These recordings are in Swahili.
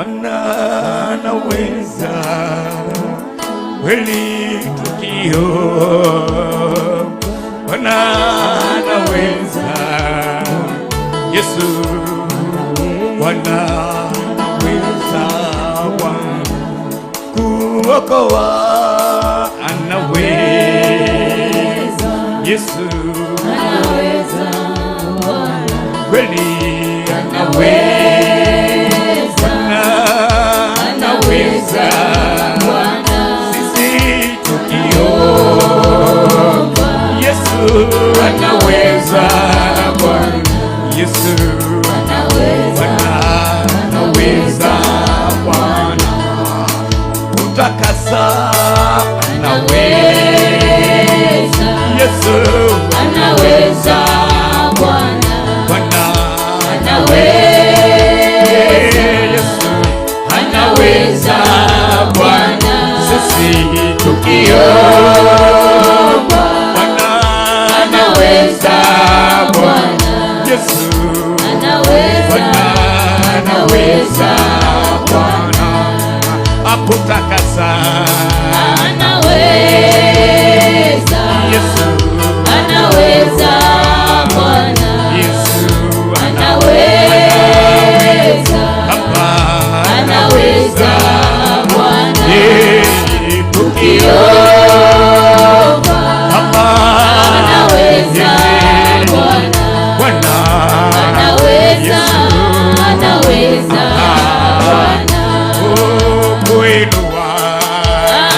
Bwana anaweza kweli tukio, Bwana anaweza, Yesu Bwana anaweza, kuokoa anaweza, Yesu anaweza, kweli anaweza, anaweza, sisi tukiomba, Yesu anaweza, Bwana Yesu anaweza, Bwana kutakasa anaweza, Yesu anaweza, Bwana anaweza, Yesu anaweza, Bwana sisi tukiomba, Bwana anaweza, Bwana Yesu anaweza, Bwana akutakasa anaweza, Yesu anaweza, Bwana Yesu anaweza, anaweza, Bwana tukiomba, anaweza, Bwana anaweza, anaweza, Bwana kuinua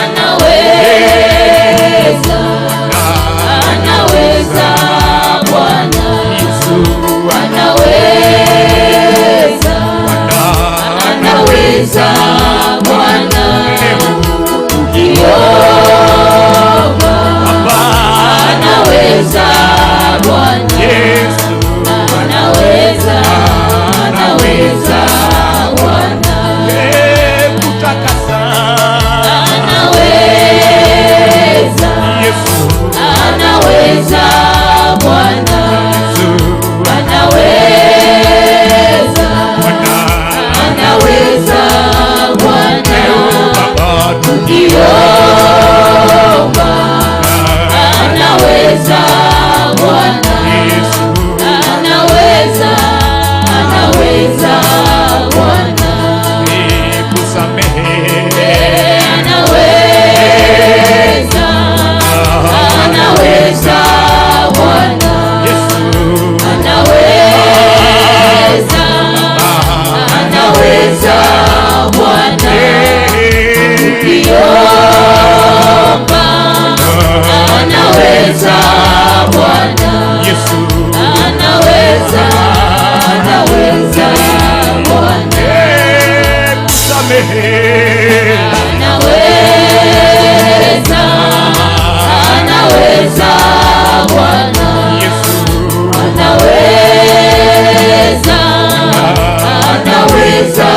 anaweza, anaweza, Bwana Yesu anaweza, anaweza, Bwana tukiomba, anaweza, Bwana Yesu anaweza, anaweza, Bwana kutakasa anaweza, Yesu anaweza, Bwana anaweza, anaweza, Bwana tukiomba, anaweza, Bwana anaweza, anaweza, Bwana kusamehe anaweza, anaweza, Bwana anaweza, anaweza, Bwana tukiomba, anaweza, Bwana Yesu anaweza, anaweza, Bwana kusamehe anaweza, anaweza, Bwana Yesu anaweza, anaweza,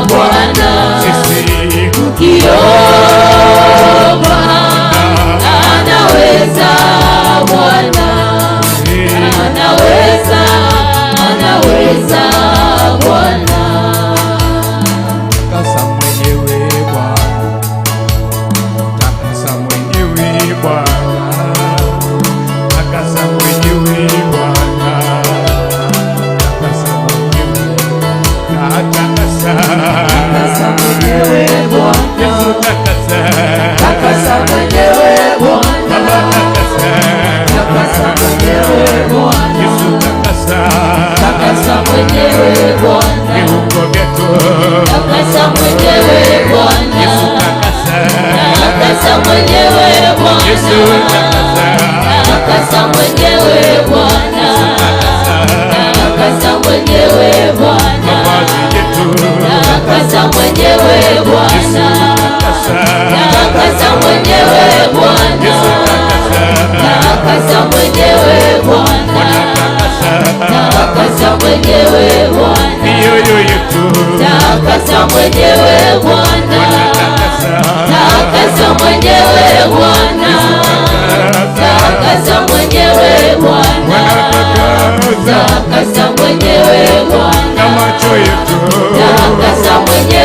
Bwana tukiomba, anaweza, Bwana anaweza, anaweza, Bwana takasa mwenyewe Bwana, takasa mwenyewe Bwana, takasa mwenyewe Bwana, takasa mwenyewe, takasa mwenyewe Bwana, Yesu takasa, takasa mwenyewe Bwana, takasa mwenyewe Bwana, Yesu takasa, takasa mwenyewe Bwana, viungo vyetu, takasa mwenyewe Bwana, Yesu takasa, takasa mwenyewe Bwana, Yesu takasa, takasa mwenyewe Bwana, takasa mwenyewe Bwana, mavazi yetu, takasa mwenyewe Bwana, takasa mwenyewe Bwana, takasa mwenyewe Bwana, takasa mwenyewe Bwana, mioyo yetu, takasa mwenyewe Bwana, takasa mwenyewe Bwana, takasa mwenyewe Bwana, takasa mwenyewe Bwana, macho yetu, takasa mwenyewe